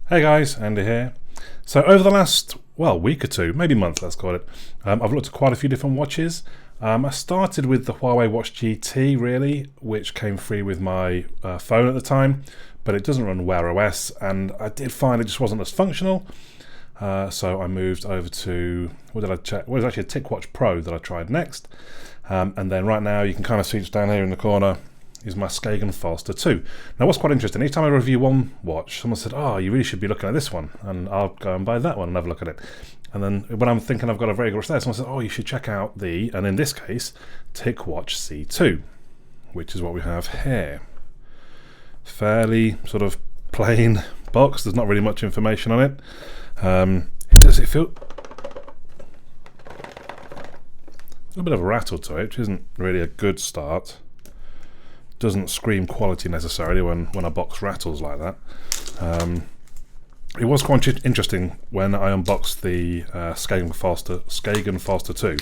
Hey guys, Andy here. So over the last, week or two, maybe month, let's call it, I've looked at quite a few different watches. I started with the Huawei Watch GT, really, which came free with my phone at the time, but it doesn't run Wear OS, and I did find it just wasn't as functional. So I moved over to, what did I check? Well, it was actually a TicWatch Pro that I tried next. And then right now, you can kind of see just down here in the corner, is my Skagen Forster 2. Now what's quite interesting, each time I review one watch, someone said, oh, you really should be looking at this one, and I'll go and buy that one and have a look at it. And then when I'm thinking I've got a very good watch there, someone said, oh, you should check out the, and in this case, TicWatch C2, which is what we have here. Fairly sort of plain box, there's not really much information on it. It feel a bit of a rattle to it, which isn't really a good start. Doesn't scream quality necessarily when a box rattles like that. It was quite interesting when I unboxed the Skagen Forster 2,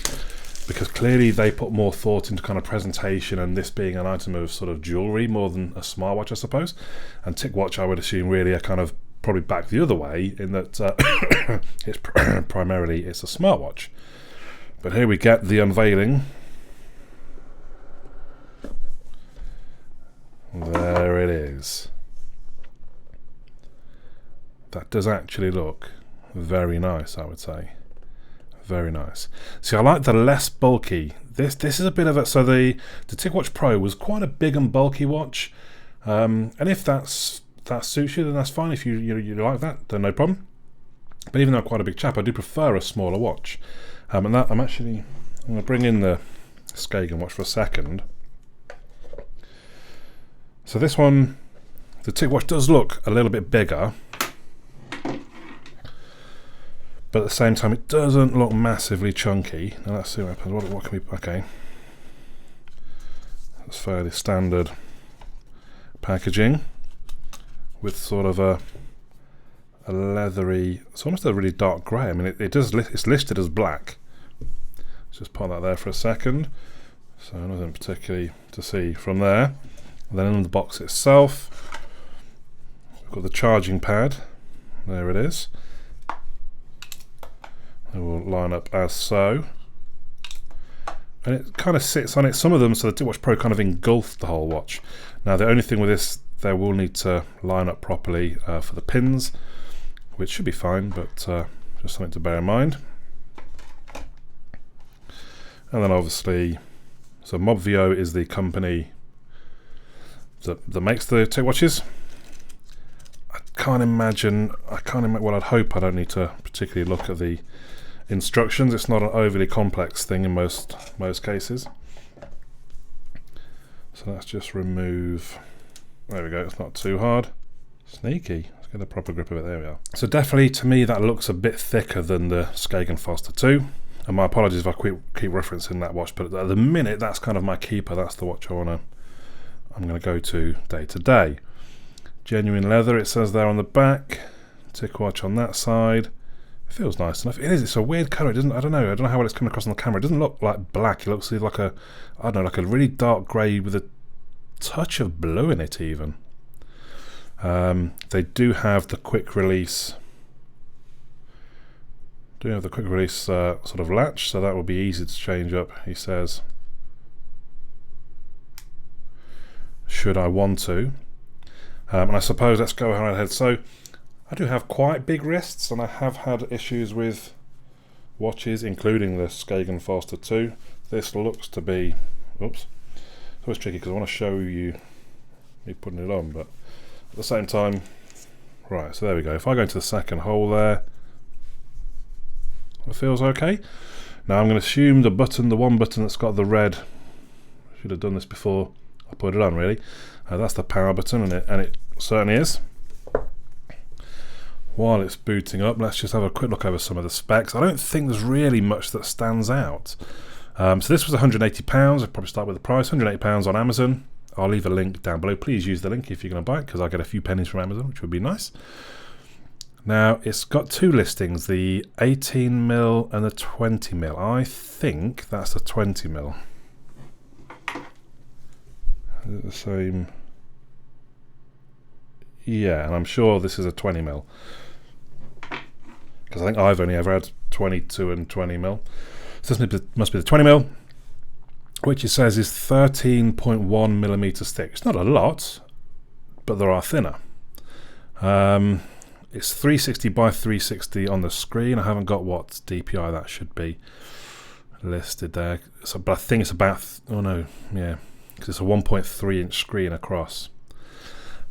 because clearly they put more thought into kind of presentation, and this being an item of sort of jewellery more than a smartwatch, I suppose. And TicWatch, I would assume, really are kind of probably back the other way in that it's primarily it's a smartwatch. But here we get the unveiling. There it is. That does actually look very nice, I would say. Very nice. See, I like the less bulky. This is a bit of a... So the TicWatch Pro was quite a big and bulky watch. And if that suits you, then that's fine. If you like that, then no problem. But even though I'm quite a big chap, I do prefer a smaller watch. And that I'm going to bring in the Skagen watch for a second. So this one, the TicWatch does look a little bit bigger, but at the same time it doesn't look massively chunky. Now let's see what happens. What can we... Okay. That's fairly standard packaging with sort of a leathery... It's almost a really dark grey. I mean, it's listed as black. Let's just put that there for a second. So nothing particularly to see from there. And then in the box itself, we've got the charging pad. There it is. It will line up as so. And it kind of sits on it. Some of them, so the TicWatch Pro kind of engulfed the whole watch. Now the only thing with this, they will need to line up properly for the pins, which should be fine, but just something to bear in mind. And then obviously, so Mobvio is the company that makes the TicWatches. I can't imagine, well, I'd hope I don't need to particularly look at the instructions. It's not an overly complex thing in most cases. So let's just remove, there we go, it's not too hard. Sneaky, let's get a proper grip of it, there we are. So definitely to me that looks a bit thicker than the Skagen Forster 2. And my apologies if I keep referencing that watch, but at the minute that's kind of my keeper, that's the watch I'm going to go to day. Genuine leather, it says there on the back. TicWatch on that side. It feels nice enough. It's a weird colour. I don't know how well it's coming across on the camera. It doesn't look like black. It looks like a really dark grey with a touch of blue in it even. They do have the quick release. Sort of latch, so that will be easy to change up, he says. Should I want to. And I suppose let's go ahead. So I do have quite big wrists, and I have had issues with watches, including the Skagen Forster 2. This looks to be, oops, it's always tricky because I want to show you me putting it on, but at the same time, right, so there we go. If I go into the second hole there, it feels okay. Now I'm going to assume the one button that's got the red, I should have done this before I put it on really. That's the power button, and it certainly is. While it's booting up, let's just have a quick look over some of the specs. I don't think there's really much that stands out. So this was £180. I'll probably start with the price, £180 on Amazon. I'll leave a link down below. Please use the link if you're going to buy it, because I get a few pennies from Amazon, which would be nice. Now, it's got two listings, the 18mm and the 20mm. I think that's the 20mm. Is it the same? Yeah, and I'm sure this is a 20mm. Because I think I've only ever had 22 and 20mm. So this must be the 20mm, which it says is 13.1mm thick. It's not a lot, but there are thinner. It's 360 by 360 on the screen. I haven't got what DPI that should be listed there. So, but I think it's about, oh no, yeah, because it's a 1.3 inch screen across.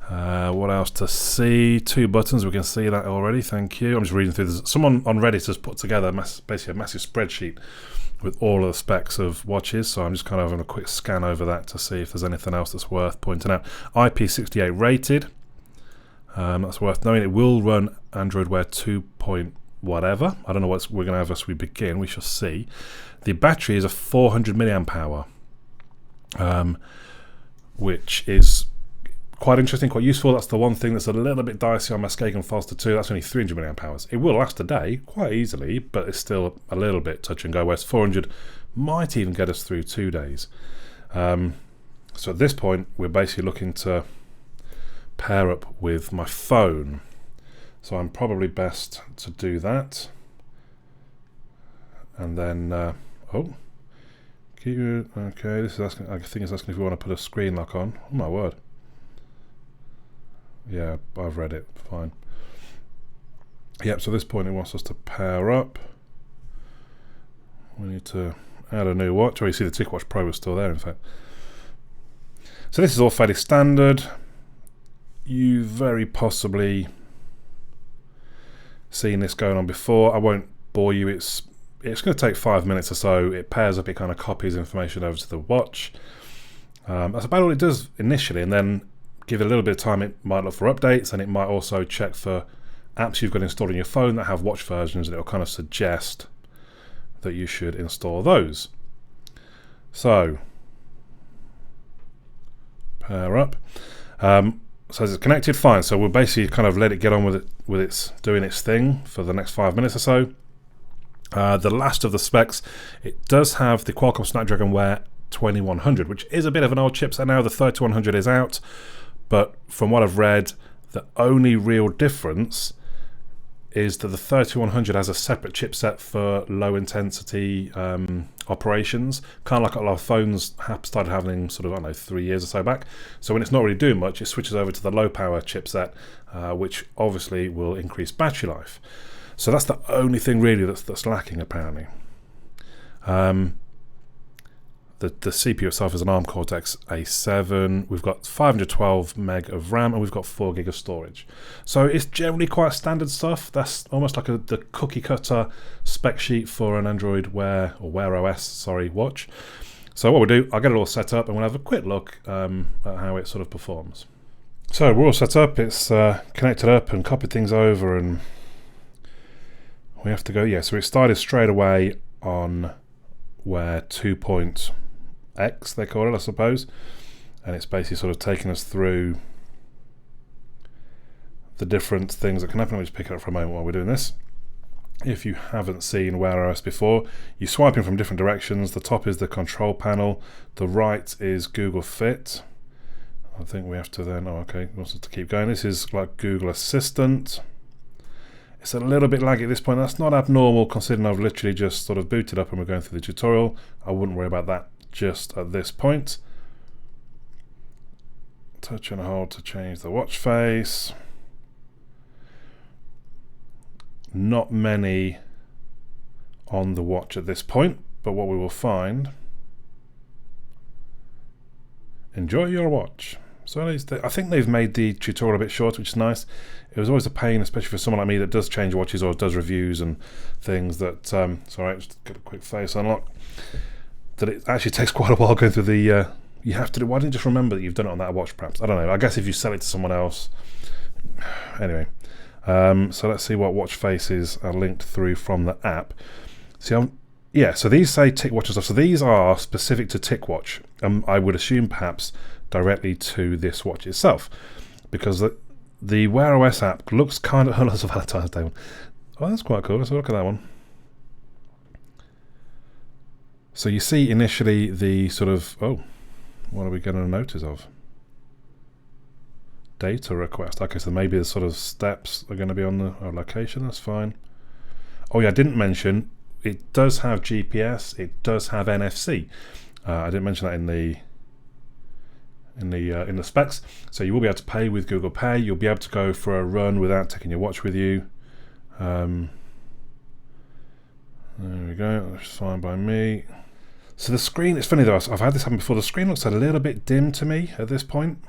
What else to see? 2 buttons, we can see that already, thank you. I'm just reading through this. Someone on Reddit has put together basically a massive spreadsheet with all of the specs of watches, so I'm just kind of having a quick scan over that to see if there's anything else that's worth pointing out. IP68 rated, that's worth knowing. It will run Android Wear 2. Whatever. I don't know what we're going to have as we begin, we shall see. The battery is a 400 milliamp hour, which is quite interesting, quite useful. That's the one thing that's a little bit dicey on my Skagen Foster 2. That's only 300 milliamp hours. It will last a day quite easily, but it's still a little bit touch and go, whereas 400 might even get us through 2 days. So at this point, we're basically looking to pair up with my phone. So I'm probably best to do that. And then, okay, this is asking, I think it's asking if we want to put a screen lock on. Oh my word. Yeah, I've read it, fine. Yep, so at this point it wants us to pair up. We need to add a new watch. Oh, you see the TicWatch Pro is still there, in fact. So this is all fairly standard. You very possibly seen this going on before. I won't bore you. It's going to take 5 minutes or so. It pairs up, it kind of copies information over to the watch. That's about all it does initially, and then give it a little bit of time. It might look for updates, and it might also check for apps you've got installed on your phone that have watch versions, and it'll kind of suggest that you should install those. So pair up. So it's connected, fine. So we'll basically kind of let it get on with its doing its thing for the next 5 minutes or so. The last of the specs, it does have the Qualcomm Snapdragon Wear 2100, which is a bit of an old chipset now. The 3100 is out, but from what I've read, the only real difference is that the 3100 has a separate chipset for low intensity operations, kind of like a lot of phones started having sort of, I don't know, 3 years or so back. So when it's not really doing much, it switches over to the low power chipset, which obviously will increase battery life. So that's the only thing really that's lacking, apparently. The CPU itself is an ARM Cortex A7. We've got 512 meg of RAM, and we've got 4 gig of storage. So it's generally quite standard stuff. That's almost like the cookie cutter spec sheet for an Android Wear, or Wear OS, watch. So what we'll do, I'll get it all set up, and we'll have a quick look at how it sort of performs. So we're all set up. It's connected up and copied things over, and we have to go. Yeah, so it started straight away on Wear 2.x, they call it, I suppose, and it's basically sort of taking us through the different things that can happen. Let me just pick it up for a moment while we're doing this. If you haven't seen Wear OS before, you're swiping from different directions. The top is the control panel, the right is Google Fit. I think we have to then, oh okay, it wants us to keep going. This is like Google Assistant. It's a little bit laggy at this point. That's not abnormal considering I've literally just sort of booted up and we're going through the tutorial. I wouldn't worry about that just at this point. Touch and hold to change the watch face. Not many on the watch at this point, but what we will find, enjoy your watch. So I think they've made the tutorial a bit short, which is nice. It was always a pain, especially for someone like me that does change watches or does reviews and things, that sorry, just get a quick face unlock, that it actually takes quite a while going through the you have to do. Why didn't you just remember that you've done it on that watch? Perhaps, I don't know. I guess if you sell it to someone else, anyway. So let's see what watch faces are linked through from the app. See, yeah, so these say TicWatch stuff. So these are specific to TicWatch. I would assume perhaps directly to this watch itself, because the Wear OS app looks kind of, that's a Valentine's Day one. Oh, that's quite cool. Let's have a look at that one. So you see initially the sort of, oh, what are we getting a notice of? data request. Okay, so maybe the sort of steps are going to be on the location. That's fine. Oh yeah, I didn't mention it does have GPS. It does have NFC. I didn't mention that in the specs. So you will be able to pay with Google Pay. You'll be able to go for a run without taking your watch with you. There we go. That's fine by me. So the screen, it's funny though, I've had this happen before. The screen looks a little bit dim to me at this point.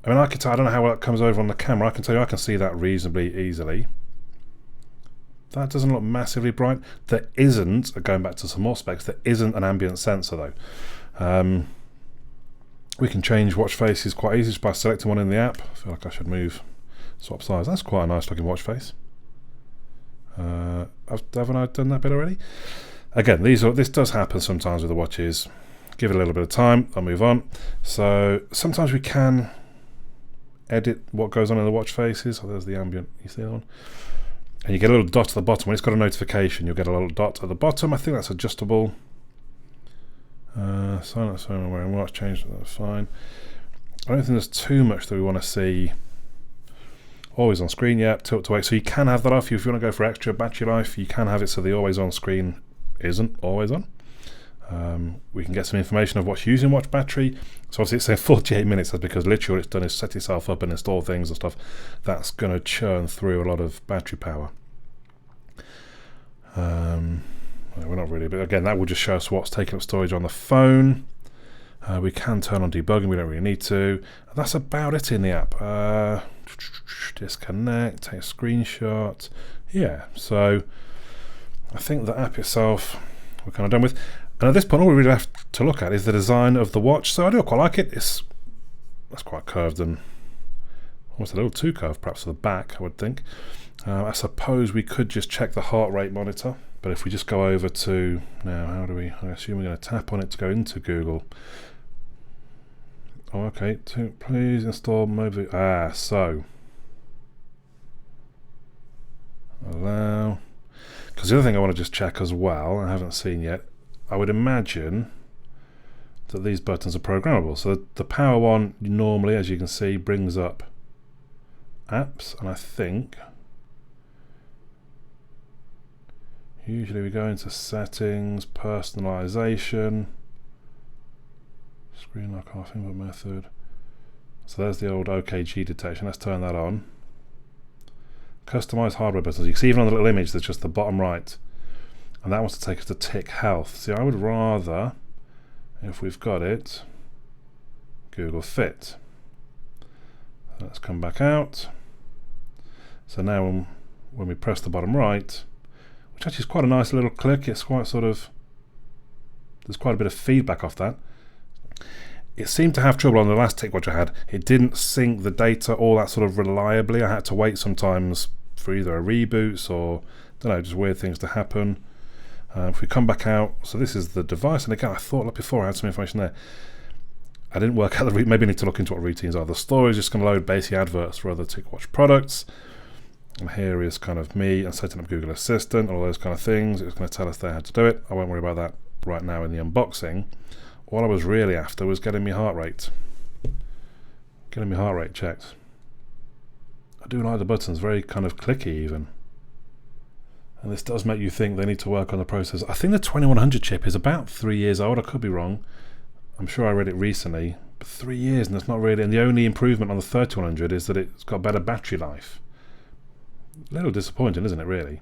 I mean, I don't know how well it comes over on the camera. I can tell you I can see that reasonably easily. That doesn't look massively bright. There isn't, going back to some more specs, there isn't an ambient sensor though. We can change watch faces quite easily just by selecting one in the app. I feel like I should swap size. That's quite a nice looking watch face. Haven't I done that bit already? Again, this does happen sometimes with the watches. Give it a little bit of time, I'll move on. So sometimes we can edit what goes on in the watch faces. Oh, there's the ambient, you see that one? And you get a little dot at the bottom. When it's got a notification, you'll get a little dot at the bottom. I think that's adjustable. Silence phone when wearing watch, change, that's fine. I don't think there's too much that we want to see. Always on screen, yeah, tilt to wake. So you can have that off. If you want to go for extra battery life, you can have it so the always on screen isn't always on. We can get some information of what's using watch battery. So obviously it's saying 48 minutes. That's because literally what it's done is set itself up and install things and stuff. That's going to churn through a lot of battery power. We're not really, but again, that will just show us what's taking up storage on the phone. We can turn on debugging. We don't really need to. That's about it in the app. Disconnect, take a screenshot. Yeah, so I think the app itself we're kind of done with. And at this point, all we really have to look at is the design of the watch. So I do quite like it. That's quite curved and almost a little too curved, perhaps to the back, I would think. I suppose we could just check the heart rate monitor. But if we just go over to now, how do we? I assume we're going to tap on it to go into Google. Oh, okay. Please install Mobi. So allow. Because the other thing I want to just check as well, I haven't seen yet. I would imagine that these buttons are programmable. So the power one normally, as you can see, brings up apps, and I think usually we go into settings, personalization, screen lock off input method. So there's the old OKG detection. Let's turn that on. Customize hardware buttons. You can see even on the little image, there's just the bottom right. And that wants to take us to tick health. See, I would rather, if we've got it, Google Fit. Let's come back out. So now when we press the bottom right, which actually is quite a nice little click, it's quite sort of, there's quite a bit of feedback off that. It seemed to have trouble on the last TicWatch I had. It didn't sync the data all that sort of reliably. I had to wait sometimes for either a reboot or, I don't know, just weird things to happen. If we come back out, so this is the device, and again, I thought like before I had some information there. I didn't work out maybe I need to look into what routines are. The store is just going to load basic adverts for other TicWatch products. And here is kind of me and setting up Google Assistant, all those kind of things. It's going to tell us there how to do it. I won't worry about that right now in the unboxing. All I was really after was getting my heart rate. Getting my heart rate checked. I do like the buttons, very kind of clicky even. And this does make you think they need to work on the processor. I think the 2100 chip is about 3 years old. I could be wrong. I'm sure I read it recently. But 3 years, and it's not really. And the only improvement on the 3100 is that it's got better battery life. A little disappointing, isn't it, really?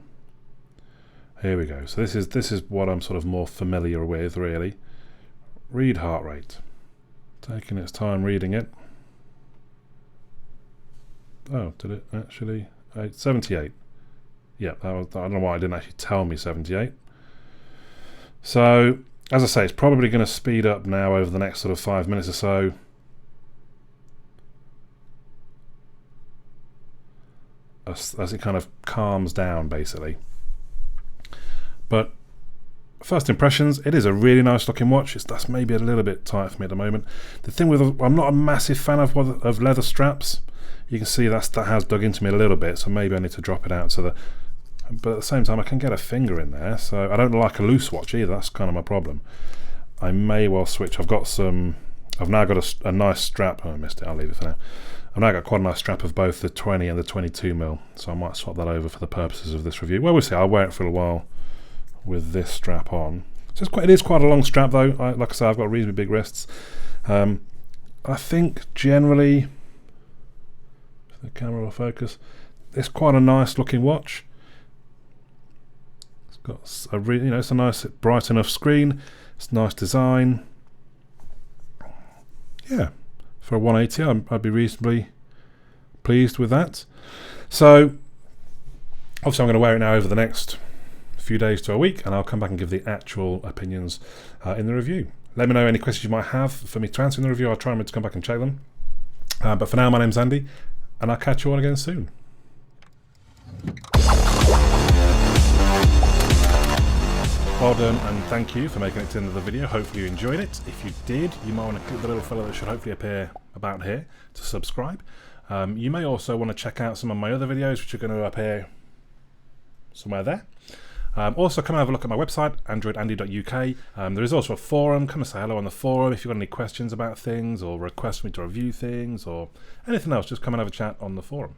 Here we go. So this is what I'm sort of more familiar with, really. Read heart rate. Taking its time reading it. Oh, did it actually? 78. Yeah, I don't know why it didn't actually tell me 78. So, as I say, it's probably going to speed up now over the next sort of 5 minutes or so. As it kind of calms down, basically. But first impressions, it is a really nice looking watch. That's maybe a little bit tight for me at the moment. The thing with, I'm not a massive fan of leather straps. You can see that has dug into me a little bit, so maybe I need to drop it out to the. But at the same time, I can get a finger in there, so I don't like a loose watch either. That's kind of my problem. I may well switch. I've got some I've now got a nice strap. Oh, I missed it. I'll leave it for now. I've now got quite a nice strap of both the 20 and the 22mm, so I might swap that over for the purposes of this review. Well, we'll see. I'll wear it for a while with this strap on. So it is quite a long strap though. Like I say, I've got reasonably big wrists. I think generally, if the camera will focus, it's quite a nice looking watch. It's got it's a nice bright enough screen. It's a nice design. Yeah, for a 180, I'd be reasonably pleased with that. So obviously I'm going to wear it now over the next few days to a week, and I'll come back and give the actual opinions in the review. Let me know any questions you might have for me to answer in the review. I'll try to come back and check them. But for now, my name's Andy, and I'll catch you all again soon. Well done, and thank you for making it to the end of the video. Hopefully you enjoyed it. If you did, you might want to click the little fellow that should hopefully appear about here to subscribe. You may also want to check out some of my other videos, which are going to appear somewhere there. Also, come and have a look at my website, androidandy.uk. There is also a forum. Come and say hello on the forum if you've got any questions about things, or request me to review things, or anything else. Just come and have a chat on the forum.